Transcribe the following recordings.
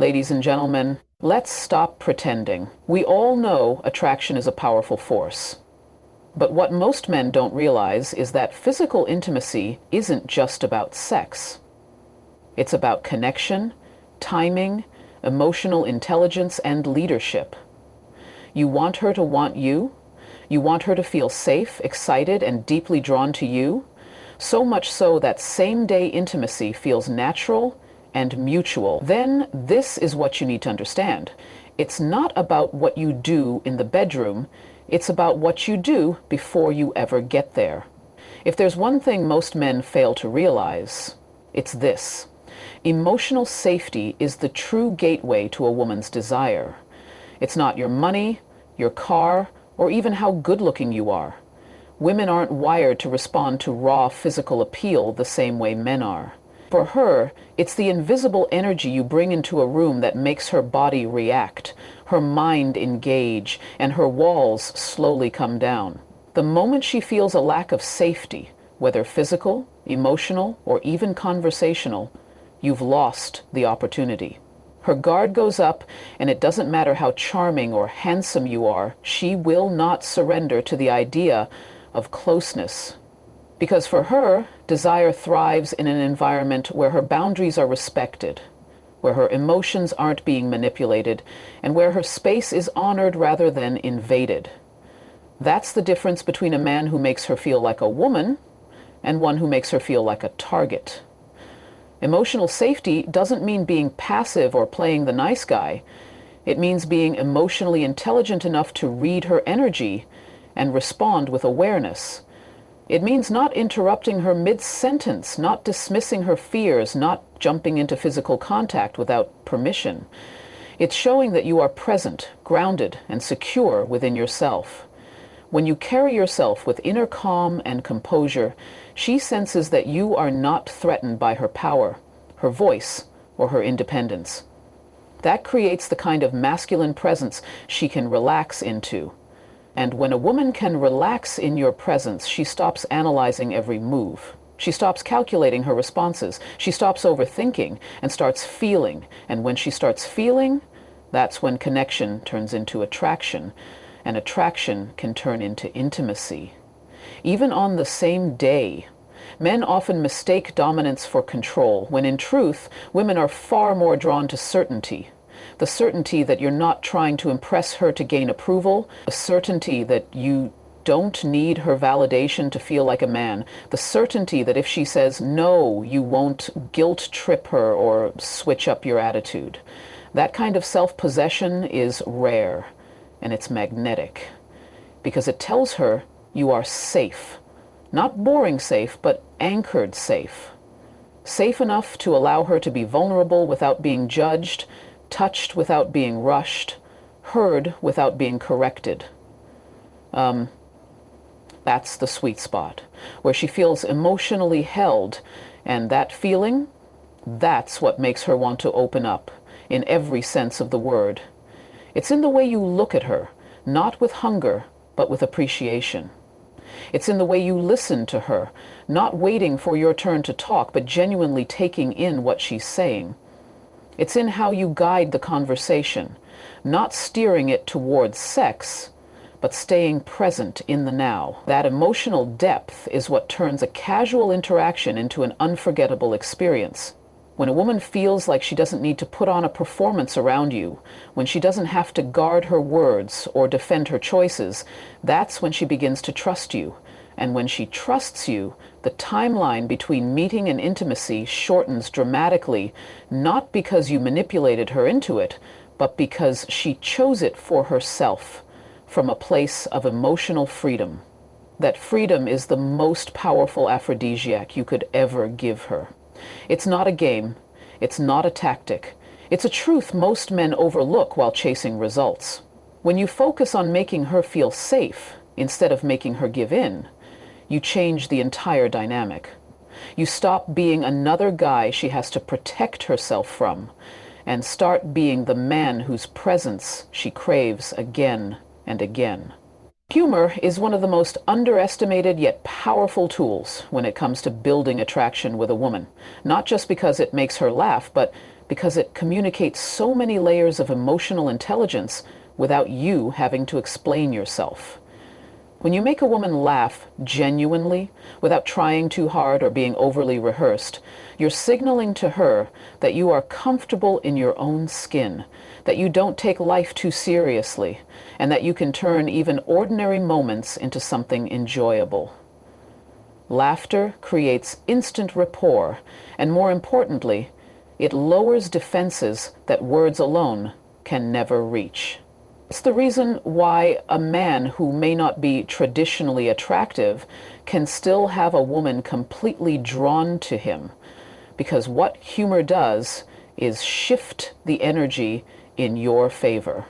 Ladies and gentlemen, let's stop pretending. We all know attraction is a powerful force. But what most men don't realize is that physical intimacy isn't just about sex. It's about connection, timing, emotional intelligence, and leadership. You want her to want you. You want her to feel safe, excited, and deeply drawn to you. So much so that same-day intimacy feels natural and mutual. Then this is what you need to understand. It's not about what you do in the bedroom. It's about what you do before you ever get there. If there's one thing most men fail to realize, it's this. Emotional safety is the true gateway to a woman's desire. It's not your money, your car, or even how good-looking you are. Women aren't wired to respond to raw physical appeal the same way men are. For her, it's the invisible energy you bring into a room that makes her body react, her mind engage, and her walls slowly come down. The moment she feels a lack of safety, whether physical, emotional, or even conversational, you've lost the opportunity. Her guard goes up, and it doesn't matter how charming or handsome you are, she will not surrender to the idea of closeness. Because for her, desire thrives in an environment where her boundaries are respected, where her emotions aren't being manipulated, and where her space is honored rather than invaded. That's the difference between a man who makes her feel like a woman and one who makes her feel like a target. Emotional safety doesn't mean being passive or playing the nice guy. It means being emotionally intelligent enough to read her energy and respond with awareness. It means not interrupting her mid-sentence, not dismissing her fears, not jumping into physical contact without permission. It's showing that you are present, grounded, and secure within yourself. When you carry yourself with inner calm and composure, she senses that you are not threatened by her power, her voice, or her independence. That creates the kind of masculine presence she can relax into. And when a woman can relax in your presence, she stops analyzing every move. She stops calculating her responses. She stops overthinking and starts feeling. And when she starts feeling, that's when connection turns into attraction. And attraction can turn into intimacy. Even on the same day, men often mistake dominance for control, when in truth, women are far more drawn to certainty. The certainty that you're not trying to impress her to gain approval, the certainty that you don't need her validation to feel like a man, the certainty that if she says no, you won't guilt trip her or switch up your attitude. That kind of self-possession is rare, and it's magnetic, because it tells her you are safe. Not boring safe, but anchored safe. Safe enough to allow her to be vulnerable without being judged, touched without being rushed, heard without being corrected. That's the sweet spot, where she feels emotionally held, and that feeling, that's what makes her want to open up, in every sense of the word. It's in the way you look at her, not with hunger, but with appreciation. It's in the way you listen to her, not waiting for your turn to talk, but genuinely taking in what she's saying. It's in how you guide the conversation, not steering it towards sex, but staying present in the now. That emotional depth is what turns a casual interaction into an unforgettable experience. When a woman feels like she doesn't need to put on a performance around you, when she doesn't have to guard her words or defend her choices, that's when she begins to trust you. And when she trusts you, the timeline between meeting and intimacy shortens dramatically, not because you manipulated her into it, but because she chose it for herself, from a place of emotional freedom. That freedom is the most powerful aphrodisiac you could ever give her. It's not a game. It's not a tactic. It's a truth most men overlook while chasing results. When you focus on making her feel safe instead of making her give in, you change the entire dynamic. You stop being another guy she has to protect herself from and start being the man whose presence she craves again and again. Humor is one of the most underestimated yet powerful tools when it comes to building attraction with a woman, not just because it makes her laugh, but because it communicates so many layers of emotional intelligence without you having to explain yourself. When you make a woman laugh genuinely, without trying too hard or being overly rehearsed, you're signaling to her that you are comfortable in your own skin, that you don't take life too seriously, and that you can turn even ordinary moments into something enjoyable. Laughter creates instant rapport, and more importantly, it lowers defenses that words alone can never reach. It's the reason why a man who may not be traditionally attractive can still have a woman completely drawn to him, because what humor does is shift the energy in your favor.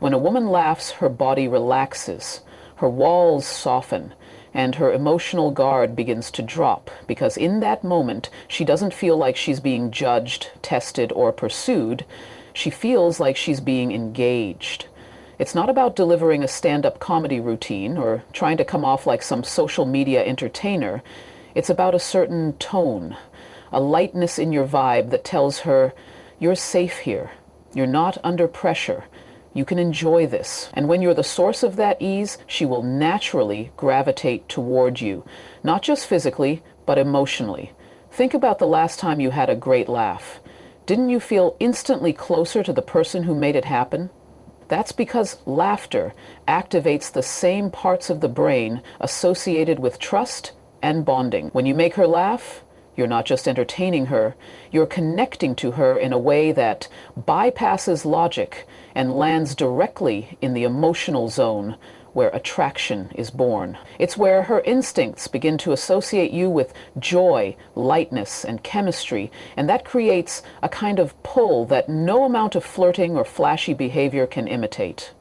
When a woman laughs, her body relaxes, her walls soften, and her emotional guard begins to drop, because in that moment she doesn't feel like she's being judged, tested, or pursued. She feels like she's being engaged. It's not about delivering a stand-up comedy routine or trying to come off like some social media entertainer. It's about a certain tone, a lightness in your vibe that tells her, you're safe here. You're not under pressure. You can enjoy this. And when you're the source of that ease, she will naturally gravitate toward you, not just physically, but emotionally. Think about the last time you had a great laugh. Didn't you feel instantly closer to the person who made it happen? That's because laughter activates the same parts of the brain associated with trust and bonding. When you make her laugh, you're not just entertaining her, you're connecting to her in a way that bypasses logic and lands directly in the emotional zone where attraction is born. It's where her instincts begin to associate you with joy, lightness, and chemistry, and that creates a kind of pull that no amount of flirting or flashy behavior can imitate.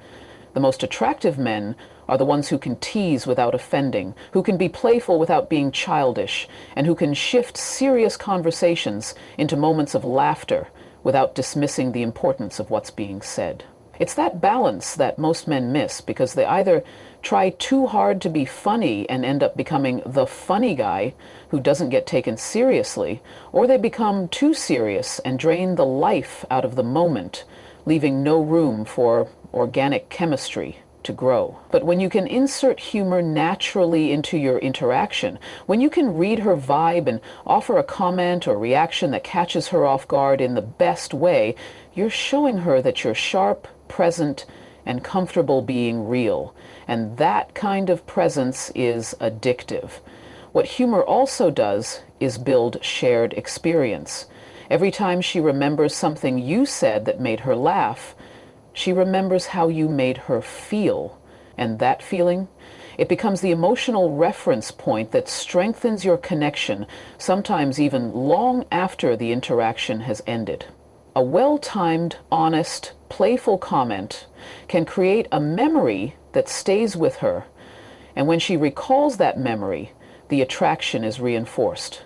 The most attractive men are the ones who can tease without offending, who can be playful without being childish, and who can shift serious conversations into moments of laughter without dismissing the importance of what's being said. It's that balance that most men miss, because they either try too hard to be funny and end up becoming the funny guy who doesn't get taken seriously, or they become too serious and drain the life out of the moment, leaving no room for organic chemistry to grow. But when you can insert humor naturally into your interaction, when you can read her vibe and offer a comment or reaction that catches her off guard in the best way, you're showing her that you're sharp, present, and comfortable being real. And that kind of presence is addictive. What humor also does is build shared experience. Every time she remembers something you said that made her laugh, she remembers how you made her feel. And that feeling, it becomes the emotional reference point that strengthens your connection, sometimes even long after the interaction has ended. A well-timed, honest, playful comment can create a memory that stays with her, and when she recalls that memory, the attraction is reinforced.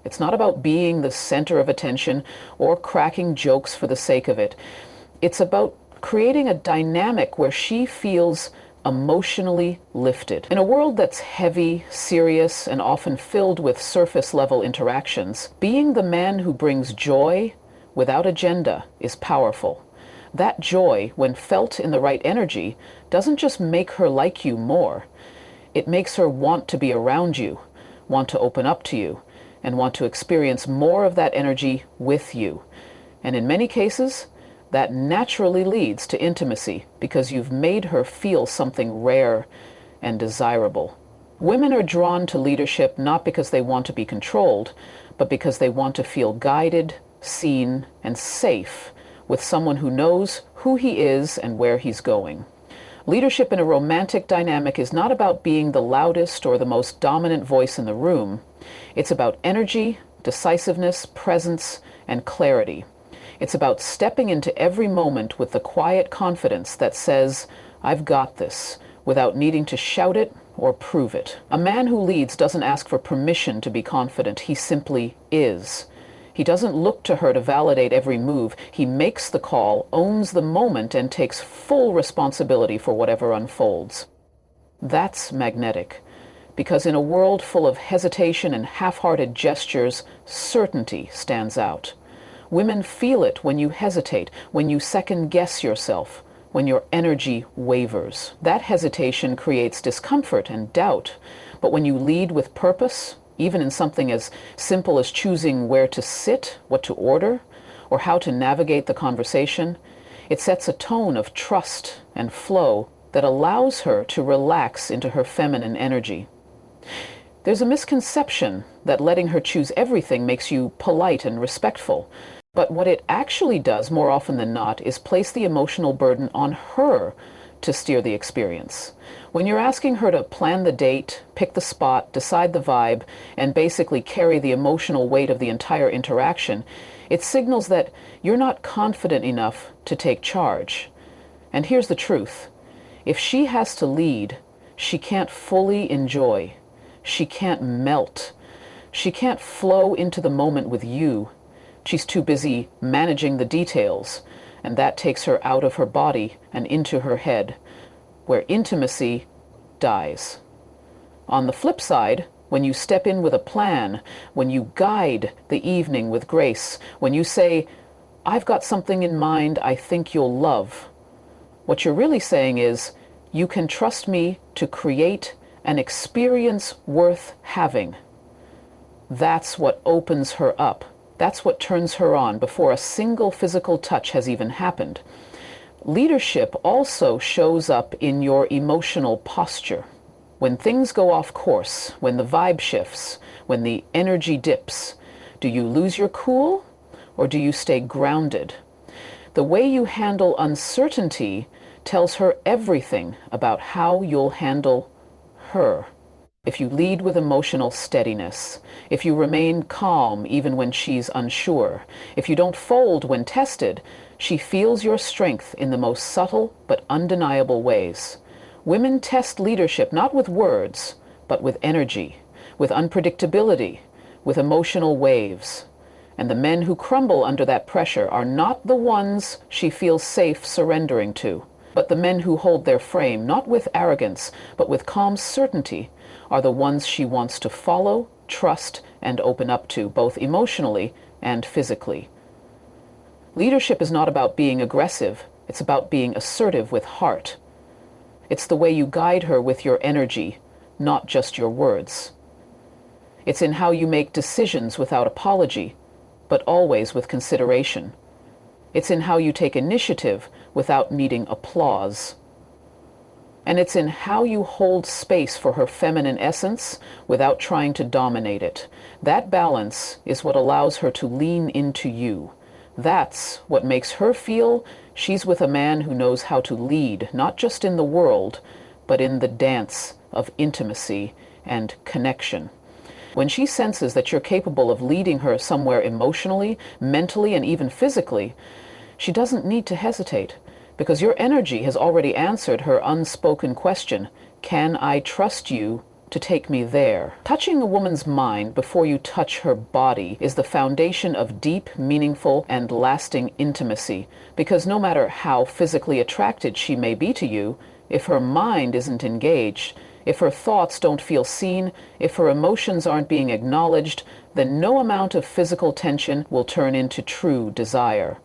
It's not about being the center of attention or cracking jokes for the sake of it. It's about creating a dynamic where she feels emotionally lifted. In a world that's heavy, serious, and often filled with surface-level interactions, being the man who brings joy without agenda is powerful. That joy, when felt in the right energy, doesn't just make her like you more. It makes her want to be around you, want to open up to you, and want to experience more of that energy with you. And in many cases, that naturally leads to intimacy, because you've made her feel something rare and desirable. Women are drawn to leadership not because they want to be controlled, but because they want to feel guided, seen, and safe with someone who knows who he is and where he's going. Leadership in a romantic dynamic is not about being the loudest or the most dominant voice in the room. It's about energy, decisiveness, presence, and clarity. It's about stepping into every moment with the quiet confidence that says, "I've got this," without needing to shout it or prove it. A man who leads doesn't ask for permission to be confident. He simply is. He doesn't look to her to validate every move. He makes the call, owns the moment, and takes full responsibility for whatever unfolds. That's magnetic, because in a world full of hesitation and half-hearted gestures, certainty stands out. Women feel it when you hesitate, when you second guess yourself, when your energy wavers. That hesitation creates discomfort and doubt. But when you lead with purpose, even in something as simple as choosing where to sit, what to order, or how to navigate the conversation, it sets a tone of trust and flow that allows her to relax into her feminine energy. There's a misconception that letting her choose everything makes you polite and respectful. But what it actually does, more often than not, is place the emotional burden on her to steer the experience. When you're asking her to plan the date, pick the spot, decide the vibe, and basically carry the emotional weight of the entire interaction, it signals that you're not confident enough to take charge. And here's the truth. If she has to lead, she can't fully enjoy. She can't melt. She can't flow into the moment with you. She's too busy managing the details, and that takes her out of her body and into her head, where intimacy dies. On the flip side, when you step in with a plan, when you guide the evening with grace, when you say, "I've got something in mind I think you'll love," what you're really saying is, "You can trust me to create an experience worth having." That's what opens her up. That's what turns her on before a single physical touch has even happened. Leadership also shows up in your emotional posture. When things go off course, when the vibe shifts, when the energy dips, do you lose your cool or do you stay grounded? The way you handle uncertainty tells her everything about how you'll handle her. If you lead with emotional steadiness, if you remain calm even when she's unsure, if you don't fold when tested, she feels your strength in the most subtle but undeniable ways. Women test leadership not with words, but with energy, with unpredictability, with emotional waves. And the men who crumble under that pressure are not the ones she feels safe surrendering to, but the men who hold their frame, not with arrogance, but with calm certainty, are the ones she wants to follow, trust, and open up to, both emotionally and physically. Leadership is not about being aggressive, it's about being assertive with heart. It's the way you guide her with your energy, not just your words. It's in how you make decisions without apology, but always with consideration. It's in how you take initiative without needing applause. And it's in how you hold space for her feminine essence without trying to dominate it. That balance is what allows her to lean into you. That's what makes her feel she's with a man who knows how to lead, not just in the world, but in the dance of intimacy and connection. When she senses that you're capable of leading her somewhere emotionally, mentally, and even physically, she doesn't need to hesitate, because your energy has already answered her unspoken question, "Can I trust you to take me there?" Touching a woman's mind before you touch her body is the foundation of deep, meaningful, and lasting intimacy, because no matter how physically attracted she may be to you, if her mind isn't engaged, if her thoughts don't feel seen, if her emotions aren't being acknowledged, then no amount of physical tension will turn into true desire.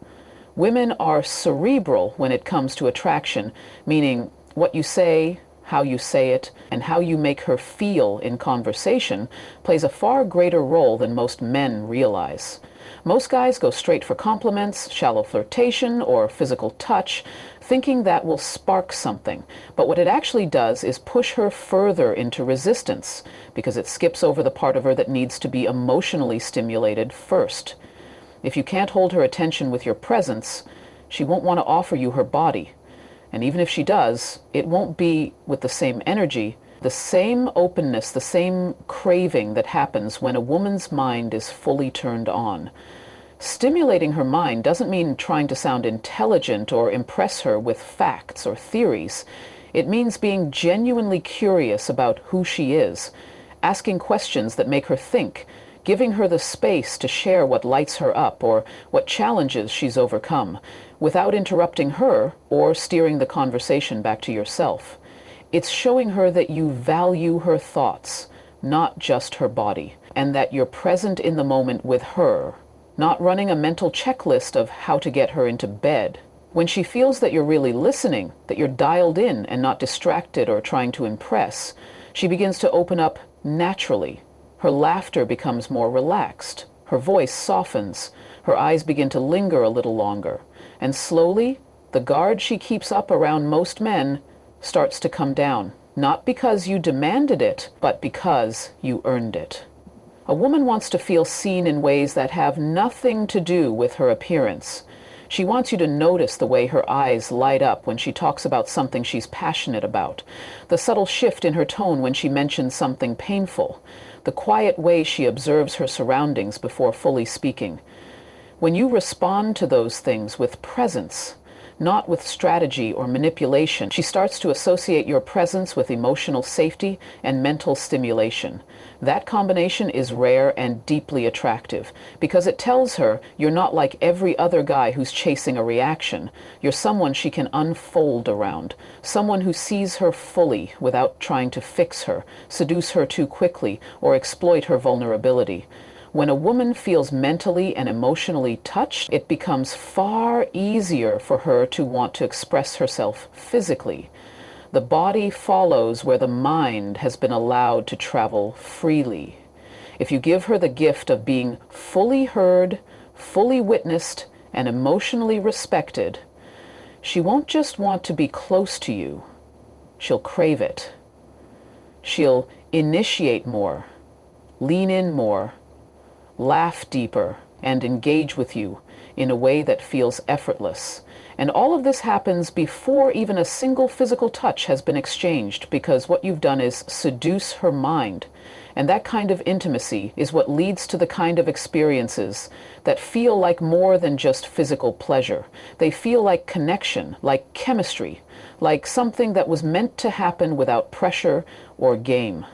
Women are cerebral when it comes to attraction, meaning what you say, how you say it, and how you make her feel in conversation plays a far greater role than most men realize. Most guys go straight for compliments, shallow flirtation, or physical touch, thinking that will spark something. But what it actually does is push her further into resistance, because it skips over the part of her that needs to be emotionally stimulated first. If you can't hold her attention with your presence, she won't want to offer you her body. And even if she does, it won't be with the same energy, the same openness, the same craving that happens when a woman's mind is fully turned on. Stimulating her mind doesn't mean trying to sound intelligent or impress her with facts or theories. It means being genuinely curious about who she is, asking questions that make her think, giving her the space to share what lights her up or what challenges she's overcome, without interrupting her or steering the conversation back to yourself. It's showing her that you value her thoughts, not just her body, and that you're present in the moment with her, not running a mental checklist of how to get her into bed. When she feels that you're really listening, that you're dialed in and not distracted or trying to impress, she begins to open up naturally. Her laughter becomes more relaxed. Her voice softens. Her eyes begin to linger a little longer. And slowly, the guard she keeps up around most men starts to come down. Not because you demanded it, but because you earned it. A woman wants to feel seen in ways that have nothing to do with her appearance. She wants you to notice the way her eyes light up when she talks about something she's passionate about, the subtle shift in her tone when she mentions something painful, the quiet way she observes her surroundings before fully speaking. When you respond to those things with presence, not with strategy or manipulation, she starts to associate your presence with emotional safety and mental stimulation. That combination is rare and deeply attractive because it tells her you're not like every other guy who's chasing a reaction. You're someone she can unfold around, someone who sees her fully without trying to fix her, seduce her too quickly, or exploit her vulnerability. When a woman feels mentally and emotionally touched, it becomes far easier for her to want to express herself physically. The body follows where the mind has been allowed to travel freely. If you give her the gift of being fully heard, fully witnessed, and emotionally respected, she won't just want to be close to you, she'll crave it. She'll initiate more, lean in more, laugh deeper, and engage with you in a way that feels effortless. And all of this happens before even a single physical touch has been exchanged, because what you've done is seduce her mind. And that kind of intimacy is what leads to the kind of experiences that feel like more than just physical pleasure. They feel like connection, like chemistry, like something that was meant to happen without pressure or game.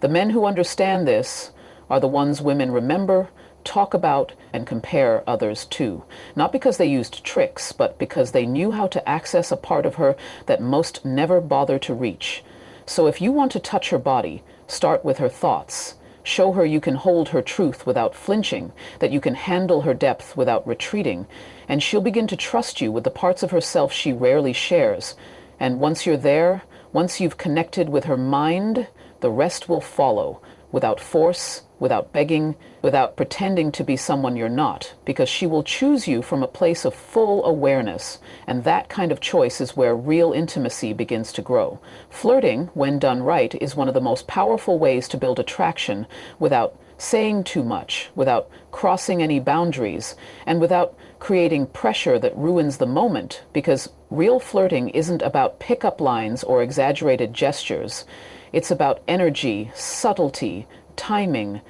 The men who understand this are the ones women remember, talk about, and compare others to. Not because they used tricks, but because they knew how to access a part of her that most never bother to reach. So if you want to touch her body, start with her thoughts. Show her you can hold her truth without flinching, that you can handle her depth without retreating, and she'll begin to trust you with the parts of herself she rarely shares. And once you're there, once you've connected with her mind, the rest will follow, without force, without begging, without pretending to be someone you're not, because she will choose you from a place of full awareness, and that kind of choice is where real intimacy begins to grow. Flirting, when done right, is one of the most powerful ways to build attraction without saying too much, without crossing any boundaries, and without creating pressure that ruins the moment, because real flirting isn't about pickup lines or exaggerated gestures. It's about energy, subtlety, timing,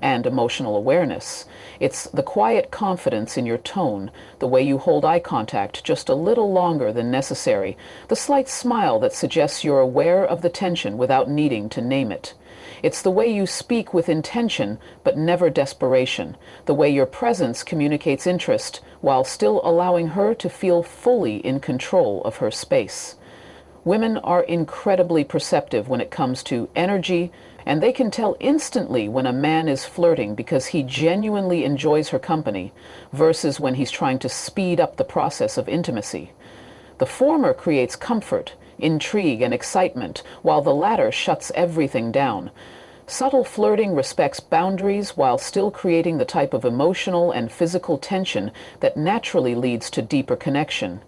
and emotional awareness. It's the quiet confidence in your tone, the way you hold eye contact just a little longer than necessary, the slight smile that suggests you're aware of the tension without needing to name it. It's the way you speak with intention but never desperation, the way your presence communicates interest while still allowing her to feel fully in control of her space. Women are incredibly perceptive when it comes to energy, and they can tell instantly when a man is flirting because he genuinely enjoys her company versus when he's trying to speed up the process of intimacy. The former creates comfort, intrigue, and excitement, while the latter shuts everything down. Subtle flirting respects boundaries while still creating the type of emotional and physical tension that naturally leads to deeper connection.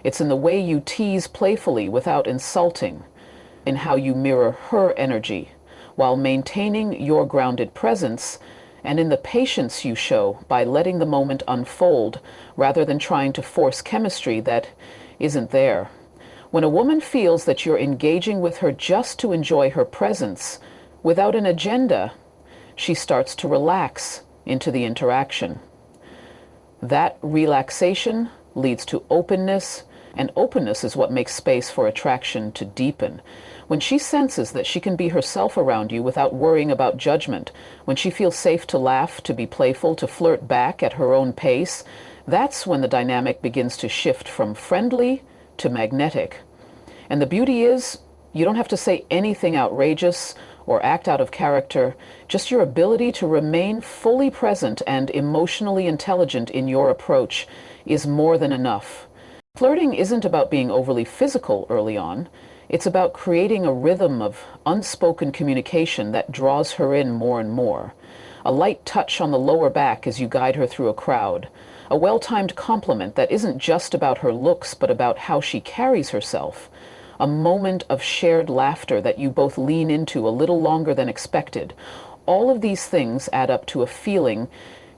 It's in the way you tease playfully without insulting, in how you mirror her energy, while maintaining your grounded presence, and in the patience you show by letting the moment unfold rather than trying to force chemistry that isn't there. When a woman feels that you're engaging with her just to enjoy her presence, without an agenda, she starts to relax into the interaction. That relaxation leads to openness, and openness is what makes space for attraction to deepen. When she senses that she can be herself around you without worrying about judgment, when she feels safe to laugh, to be playful, to flirt back at her own pace, that's when the dynamic begins to shift from friendly to magnetic. And the beauty is, you don't have to say anything outrageous or act out of character. Just your ability to remain fully present and emotionally intelligent in your approach is more than enough. Flirting isn't about being overly physical early on. It's about creating a rhythm of unspoken communication that draws her in more and more. A light touch on the lower back as you guide her through a crowd. A well-timed compliment that isn't just about her looks but about how she carries herself. A moment of shared laughter that you both lean into a little longer than expected. All of these things add up to a feeling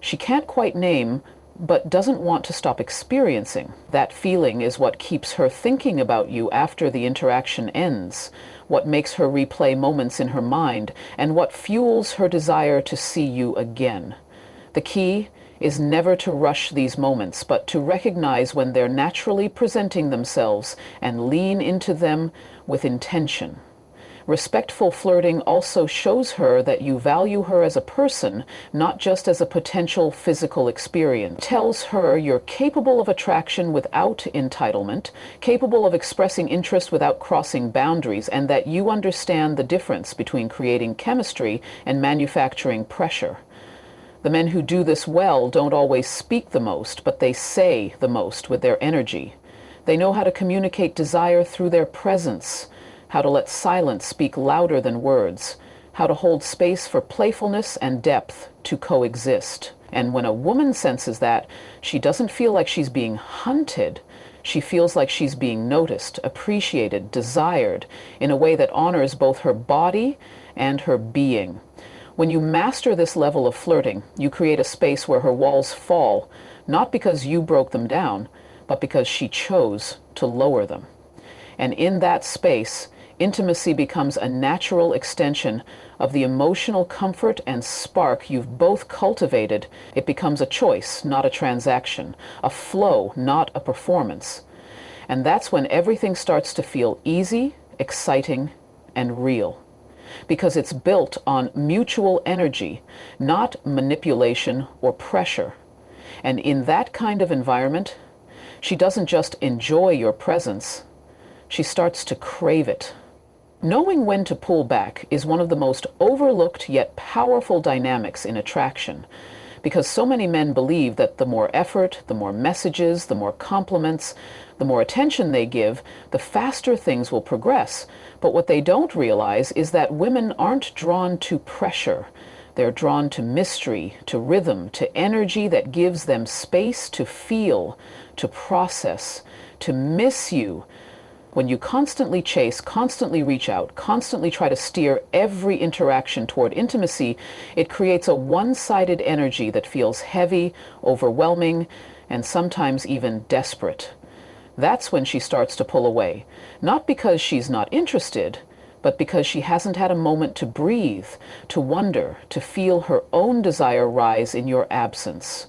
she can't quite name, but doesn't want to stop experiencing. That feeling is what keeps her thinking about you after the interaction ends, what makes her replay moments in her mind, and what fuels her desire to see you again. The key is never to rush these moments, but to recognize when they're naturally presenting themselves and lean into them with intention. Respectful flirting also shows her that you value her as a person, not just as a potential physical experience. It tells her you're capable of attraction without entitlement, capable of expressing interest without crossing boundaries, and that you understand the difference between creating chemistry and manufacturing pressure. The men who do this well don't always speak the most, but they say the most with their energy. They know how to communicate desire through their presence, how to let silence speak louder than words, how to hold space for playfulness and depth to coexist. And when a woman senses that, she doesn't feel like she's being hunted. She feels like she's being noticed, appreciated, desired, in a way that honors both her body and her being. When you master this level of flirting, you create a space where her walls fall, not because you broke them down, but because she chose to lower them. And in that space, intimacy becomes a natural extension of the emotional comfort and spark you've both cultivated. It becomes a choice, not a transaction, a flow, not a performance. And that's when everything starts to feel easy, exciting, and real. Because it's built on mutual energy, not manipulation or pressure. And in that kind of environment, she doesn't just enjoy your presence, she starts to crave it. Knowing when to pull back is one of the most overlooked yet powerful dynamics in attraction, because so many men believe that the more effort, the more messages, the more compliments, the more attention they give, the faster things will progress. But what they don't realize is that women aren't drawn to pressure. They're drawn to mystery, to rhythm, to energy that gives them space to feel, to process, to miss you. When you constantly chase, constantly reach out, constantly try to steer every interaction toward intimacy, it creates a one-sided energy that feels heavy, overwhelming, and sometimes even desperate. That's when she starts to pull away, not because she's not interested, but because she hasn't had a moment to breathe, to wonder, to feel her own desire rise in your absence.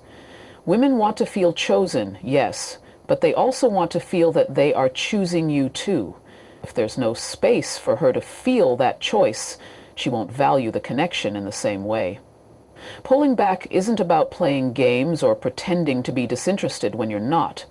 Women want to feel chosen, yes, but they also want to feel that they are choosing you too. If there's no space for her to feel that choice, she won't value the connection in the same way. Pulling back isn't about playing games or pretending to be disinterested when you're not.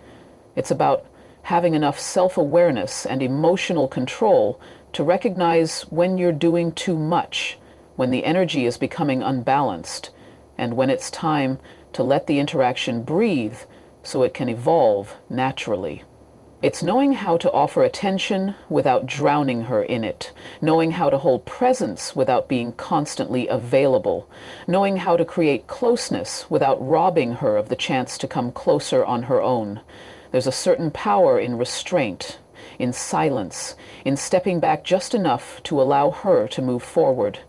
It's about having enough self-awareness and emotional control to recognize when you're doing too much, when the energy is becoming unbalanced, and when it's time to let the interaction breathe so it can evolve naturally. It's knowing how to offer attention without drowning her in it, knowing how to hold presence without being constantly available, knowing how to create closeness without robbing her of the chance to come closer on her own. There's a certain power in restraint, in silence, in stepping back just enough to allow her to move forward.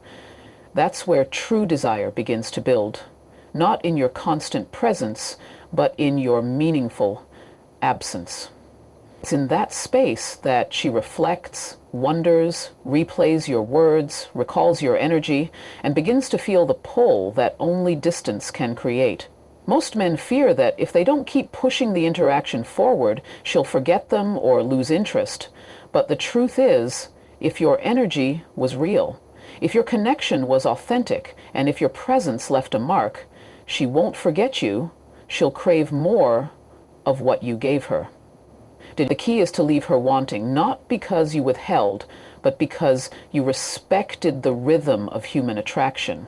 That's where true desire begins to build, not in your constant presence, but in your meaningful absence. It's in that space that she reflects, wonders, replays your words, recalls your energy, and begins to feel the pull that only distance can create. Most men fear that if they don't keep pushing the interaction forward, she'll forget them or lose interest. But the truth is, if your energy was real, if your connection was authentic, and if your presence left a mark, she won't forget you. She'll crave more of what you gave her. The key is to leave her wanting, not because you withheld, but because you respected the rhythm of human attraction.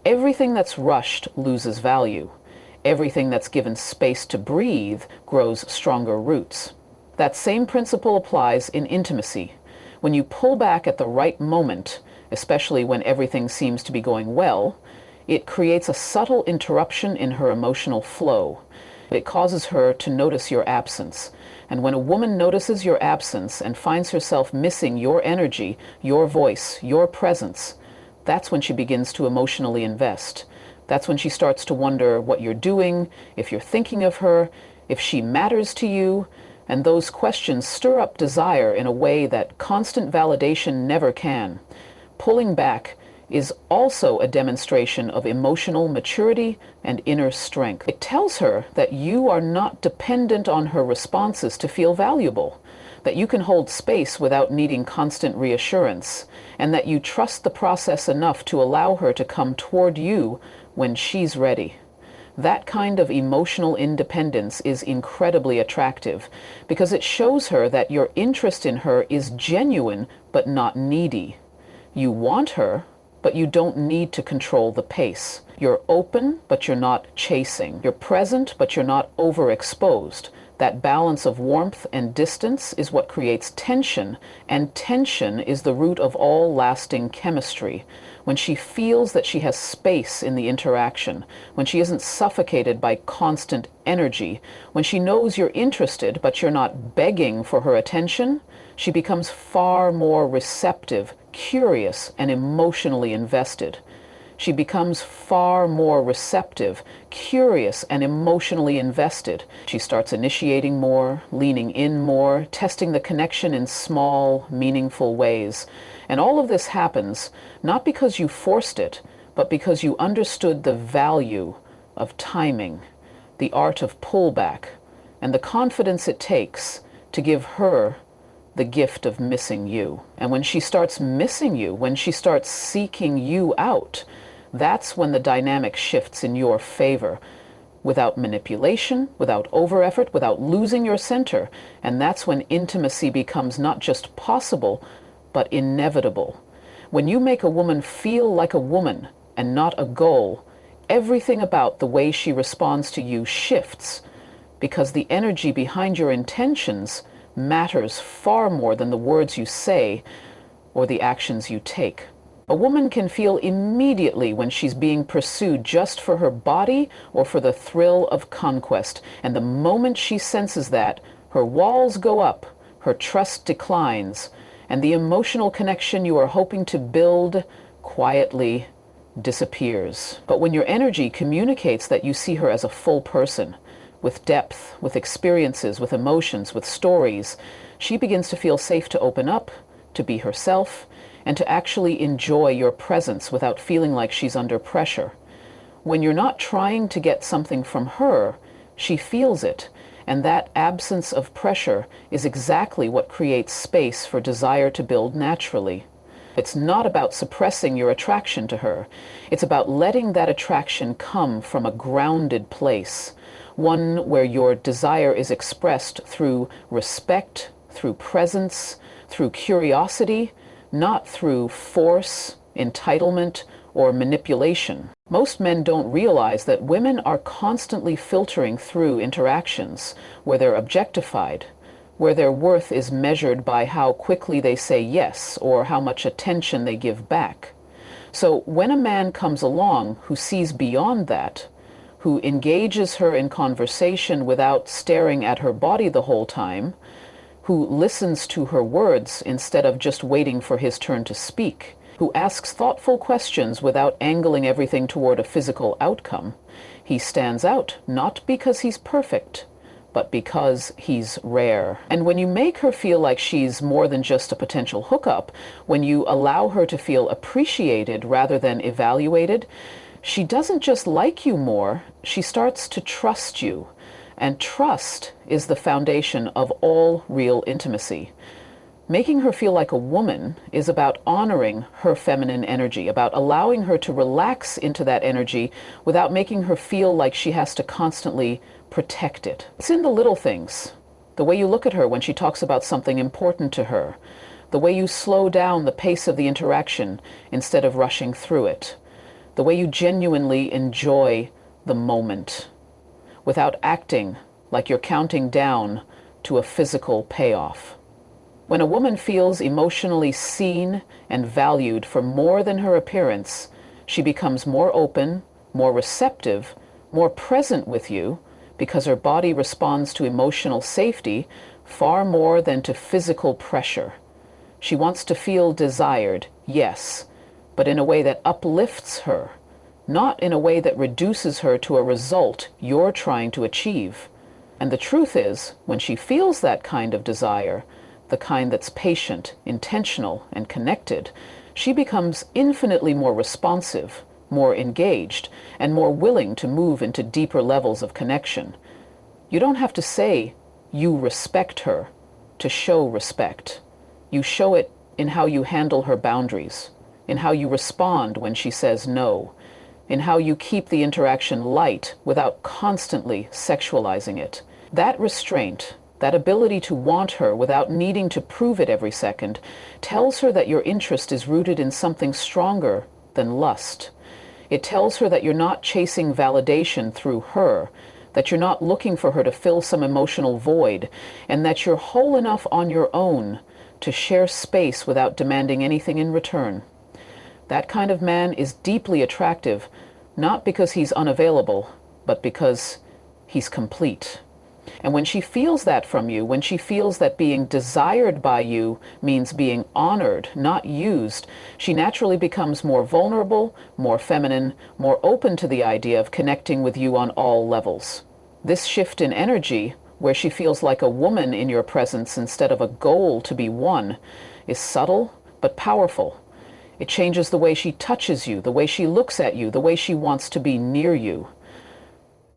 Everything that's rushed loses value. Everything that's given space to breathe grows stronger roots. That same principle applies in intimacy. When you pull back at the right moment, especially when everything seems to be going well, it creates a subtle interruption in her emotional flow. It causes her to notice your absence. And when a woman notices your absence and finds herself missing your energy, your voice, your presence, that's when she begins to emotionally invest. That's when she starts to wonder what you're doing, if you're thinking of her, if she matters to you. And those questions stir up desire in a way that constant validation never can. Pulling back is also a demonstration of emotional maturity and inner strength. It tells her that you are not dependent on her responses to feel valuable, that you can hold space without needing constant reassurance, and that you trust the process enough to allow her to come toward you when she's ready. That kind of emotional independence is incredibly attractive because it shows her that your interest in her is genuine but not needy. You want her, but you don't need to control the pace. You're open, but you're not chasing. You're present, but you're not overexposed. That balance of warmth and distance is what creates tension, and tension is the root of all lasting chemistry. When she feels that she has space in the interaction, when she isn't suffocated by constant energy, when she knows you're interested but you're not begging for her attention, she becomes far more receptive, curious, and emotionally invested. She becomes far more receptive, curious, and emotionally invested. She starts initiating more, leaning in more, testing the connection in small, meaningful ways. And all of this happens not because you forced it, but because you understood the value of timing, the art of pullback, and the confidence it takes to give her the gift of missing you. And when she starts missing you, when she starts seeking you out, that's when the dynamic shifts in your favor, without manipulation, without over-effort, without losing your center. And that's when intimacy becomes not just possible, but inevitable. When you make a woman feel like a woman and not a goal, everything about the way she responds to you shifts, because the energy behind your intentions matters far more than the words you say or the actions you take. A woman can feel immediately when she's being pursued just for her body or for the thrill of conquest. And the moment she senses that, her walls go up, her trust declines, and the emotional connection you are hoping to build quietly disappears. But when your energy communicates that you see her as a full person, with depth, with experiences, with emotions, with stories, she begins to feel safe to open up, to be herself, and to actually enjoy your presence without feeling like she's under pressure. When you're not trying to get something from her, she feels it, and that absence of pressure is exactly what creates space for desire to build naturally. It's not about suppressing your attraction to her. It's about letting that attraction come from a grounded place, one where your desire is expressed through respect, through presence, through curiosity, not through force, entitlement, or manipulation. Most men don't realize that women are constantly filtering through interactions where they're objectified, where their worth is measured by how quickly they say yes or how much attention they give back. So when a man comes along who sees beyond that, who engages her in conversation without staring at her body the whole time, who listens to her words instead of just waiting for his turn to speak, who asks thoughtful questions without angling everything toward a physical outcome, he stands out not because he's perfect, but because he's rare. And when you make her feel like she's more than just a potential hookup, when you allow her to feel appreciated rather than evaluated, she doesn't just like you more, she starts to trust you. And trust is the foundation of all real intimacy. Making her feel like a woman is about honoring her feminine energy, about allowing her to relax into that energy without making her feel like she has to constantly protect it. It's in the little things, the way you look at her when she talks about something important to her, The way you slow down the pace of the interaction instead of rushing through it. The way you genuinely enjoy the moment without acting like you're counting down to a physical payoff. When a woman feels emotionally seen and valued for more than her appearance, she becomes more open, more receptive, more present with you because her body responds to emotional safety far more than to physical pressure. She wants to feel desired, yes, but in a way that uplifts her, not in a way that reduces her to a result you're trying to achieve. And the truth is, when she feels that kind of desire, the kind that's patient, intentional, and connected, she becomes infinitely more responsive, more engaged, and more willing to move into deeper levels of connection. You don't have to say you respect her to show respect. You show it in how you handle her boundaries, in how you respond when she says no, in how you keep the interaction light without constantly sexualizing it. That restraint, that ability to want her without needing to prove it every second, tells her that your interest is rooted in something stronger than lust. It tells her that you're not chasing validation through her, that you're not looking for her to fill some emotional void, and that you're whole enough on your own to share space without demanding anything in return. That kind of man is deeply attractive, not because he's unavailable, but because he's complete. And when she feels that from you, when she feels that being desired by you means being honored, not used, she naturally becomes more vulnerable, more feminine, more open to the idea of connecting with you on all levels. This shift in energy, where she feels like a woman in your presence instead of a goal to be won, is subtle but powerful. It changes the way she touches you, the way she looks at you, the way she wants to be near you.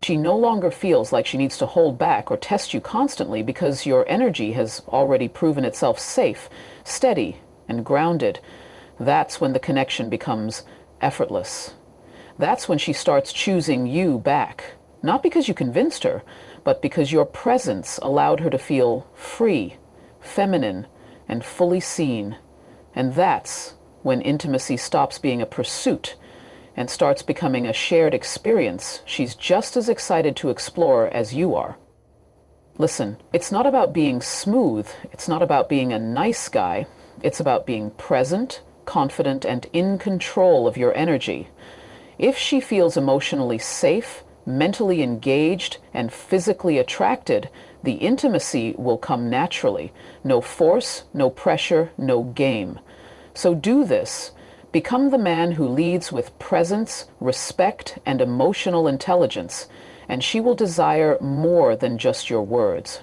She no longer feels like she needs to hold back or test you constantly because your energy has already proven itself safe, steady, and grounded. That's when the connection becomes effortless. That's when she starts choosing you back. Not because you convinced her, but because your presence allowed her to feel free, feminine, and fully seen. And that's when intimacy stops being a pursuit and starts becoming a shared experience she's just as excited to explore as you are. Listen, it's not about being smooth. It's not about being a nice guy. It's about being present, confident, and in control of your energy. If she feels emotionally safe, mentally engaged, and physically attracted, the intimacy will come naturally. No force, no pressure, no game. So do this. Become the man who leads with presence, respect, and emotional intelligence, and she will desire more than just your words.